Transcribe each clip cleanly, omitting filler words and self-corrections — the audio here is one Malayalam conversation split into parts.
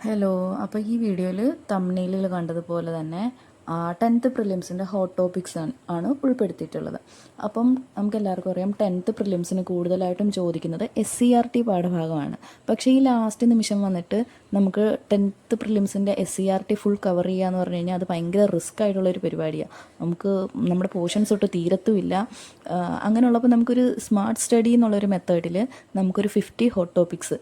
ഹലോ. അപ്പോൾ ഈ വീഡിയോയിൽ തംബ്നെയിലിൽ കണ്ടതുപോലെ തന്നെ 10th പ്രിലിംസിൻ്റെ ഹോട്ട് ടോപ്പിക്സ് ആണ് ഉൾപ്പെടുത്തിയിട്ടുള്ളത്. അപ്പം നമുക്ക് എല്ലാവർക്കും അറിയാം 10th പ്രിലിംസിന് കൂടുതലായിട്ടും ചോദിക്കുന്നത് SCERT പാഠഭാഗമാണ്. പക്ഷേ ഈ ലാസ്റ്റ് നിമിഷം വന്നിട്ട് നമുക്ക് 10th പ്രിലിംസിൻ്റെ SCERT ഫുൾ കവർ ചെയ്യുക എന്ന് പറഞ്ഞു കഴിഞ്ഞാൽ അത് ഭയങ്കര റിസ്ക് ആയിട്ടുള്ളൊരു പരിപാടിയാണ്. നമുക്ക് നമ്മുടെ പോർഷൻസ് തൊട്ട് തീരത്തുമില്ല. അങ്ങനെയുള്ളപ്പോൾ നമുക്കൊരു സ്മാർട്ട് സ്റ്റഡി എന്നുള്ളൊരു മെത്തേഡിൽ നമുക്കൊരു 50 ഹോട്ട് ടോപ്പിക്സ്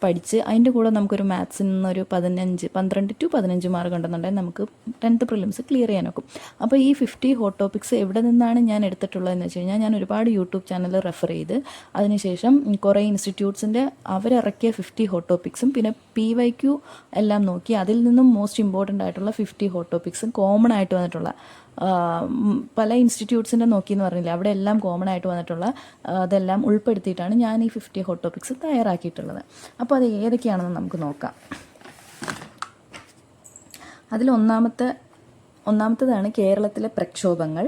പഠിച്ച് അതിൻ്റെ കൂടെ നമുക്കൊരു മാത്സിൽ നിന്നൊരു 12 to 15 മാർക്ക് ഉണ്ടെന്നുണ്ടെങ്കിൽ നമുക്ക് 10th പ്രിലിംസ് ക്ലിയർ ചെയ്യാൻ നോക്കും. അപ്പോൾ ഈ 50 ഹോട്ട് ടോപ്പിക്സ് എവിടെ നിന്നാണ് ഞാൻ എടുത്തിട്ടുള്ളതെന്ന് വെച്ച് കഴിഞ്ഞാൽ ഞാൻ ഒരുപാട് യൂട്യൂബ് ചാനൽ റെഫർ ചെയ്ത് അതിനുശേഷം കുറേ ഇൻസ്റ്റിറ്റ്യൂട്ട്സിൻ്റെ അവരിറക്കിയ 50 ഹോട്ട് ടോപ്പിക്സും പിന്നെ PYQ എല്ലാം നോക്കി അതിൽ നിന്നും മോസ്റ്റ് ഇമ്പോർട്ടൻ്റ് ആയിട്ടുള്ള 50 ഹോട്ട് ടോപ്പിക്സും കോമൺ ആയിട്ട് വന്നിട്ടുള്ള പല ഇൻസ്റ്റിറ്റ്യൂട്ട്സിൻ്റെ നോക്കിയെന്ന് പറഞ്ഞില്ല, അവിടെ എല്ലാം കോമൺ ആയിട്ട് വന്നിട്ടുള്ള അതെല്ലാം ഉൾപ്പെടുത്തിയിട്ടാണ് ഞാൻ ഈ 50 ഹോട്ട് ടോപ്പിക്സ് തയ്യാറാക്കിയിട്ടുള്ളത്. അപ്പോൾ അത് ഏതൊക്കെയാണെന്ന് നമുക്ക് നോക്കാം. അതിൽ ഒന്നാമത്തേതാണ് കേരളത്തിലെ പ്രക്ഷോഭങ്ങൾ,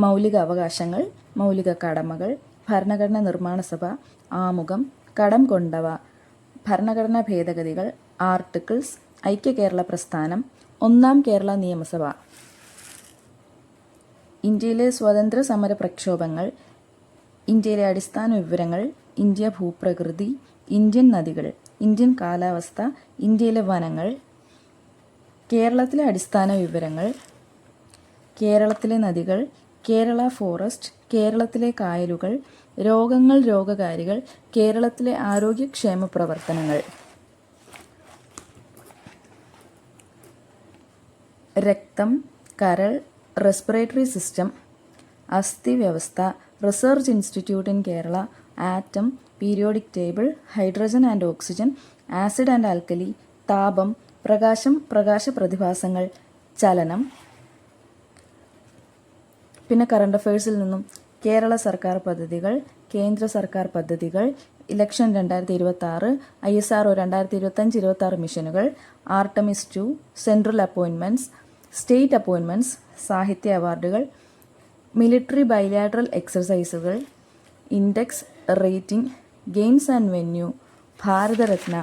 മൗലിക അവകാശങ്ങൾ, മൗലിക കടമകൾ, ഭരണഘടനാ നിർമ്മാണ സഭ, ആമുഖം, കടം കൊണ്ടവ, ഭരണഘടനാ ഭേദഗതികൾ, ആർട്ടിക്കിൾസ്, ഐക്യ കേരള പ്രസ്ഥാനം, ഒന്നാം കേരള നിയമസഭ, ഇന്ത്യയിലെ സ്വതന്ത്ര സമര പ്രക്ഷോഭങ്ങൾ, ഇന്ത്യയിലെ അടിസ്ഥാന വിവരങ്ങൾ, ഇന്ത്യ ഭൂപ്രകൃതി, ഇന്ത്യൻ നദികൾ, ഇന്ത്യൻ കാലാവസ്ഥ, ഇന്ത്യയിലെ വനങ്ങൾ, കേരളത്തിലെ അടിസ്ഥാന വിവരങ്ങൾ, കേരളത്തിലെ നദികൾ, കേരള ഫോറസ്റ്റ്, കേരളത്തിലെ കായലുകൾ, രോഗങ്ങൾ, രോഗകാരികൾ, കേരളത്തിലെ ആരോഗ്യക്ഷേമ പ്രവർത്തനങ്ങൾ, രക്തം, കരൾ, റെസ്പിറേറ്ററി സിസ്റ്റം, അസ്ഥി വ്യവസ്ഥ, research institute in Kerala, atom, periodic table, hydrogen and oxygen, acid and alkali, താപം, പ്രകാശം, പ്രകാശ പ്രതിഭാസങ്ങൾ, ചലനം. പിന്നെ കറണ്ട് അഫയേഴ്സിൽ നിന്നും കേരള സർക്കാർ പദ്ധതികൾ, കേന്ദ്ര സർക്കാർ പദ്ധതികൾ, ഇലക്ഷൻ 2026, ISRO 2025-26 മിഷനുകൾ, Artemis 2, central appointments, state appointments, സാഹിത്യ അവാർഡുകൾ, മിലിറ്ററി ബൈലാറ്ററൽ എക്സർസൈസുകൾ, index, rating, games and venue, Bharat Ratna,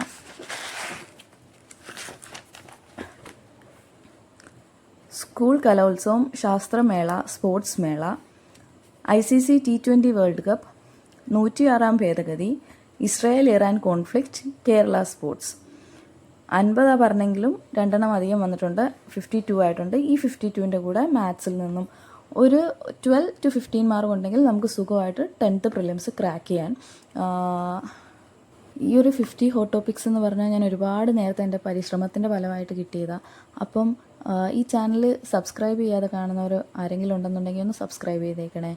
school Kalolsavam, ശാസ്ത്രമേള, sports mela, ICC T20 world cup, 106 ഭേദഗതി, Israel Iran conflict, Kerala sports. 50 പറഞ്ഞെങ്കിലും 2 അധികം വന്നിട്ടുണ്ട്, 52 ആയിട്ടുണ്ട്. ഈ 52ൻ്റെ കൂടെ മാത്സിൽ നിന്നും ഒരു 12 to 15 മാർക്ക് ഉണ്ടെങ്കിൽ നമുക്ക് സുഖമായിട്ട് 10th പ്രിലിംസ് ക്രാക്ക് ചെയ്യാൻ. ഈ ഒരു 50 ഹോട്ട് ടോപ്പിക്സ് എന്ന് പറഞ്ഞാൽ ഞാൻ ഒരുപാട് നേരത്തെ എൻ്റെ പരിശ്രമത്തിൻ്റെ ഫലമായിട്ട് കിട്ടിയതാണ്. അപ്പം ഈ ചാനൽ സബ്സ്ക്രൈബ് ചെയ്യാതെ കാണുന്നവർ ആരെങ്കിലും ഉണ്ടെന്നുണ്ടെങ്കിൽ ഒന്ന് സബ്സ്ക്രൈബ് ചെയ്തേക്കണേ.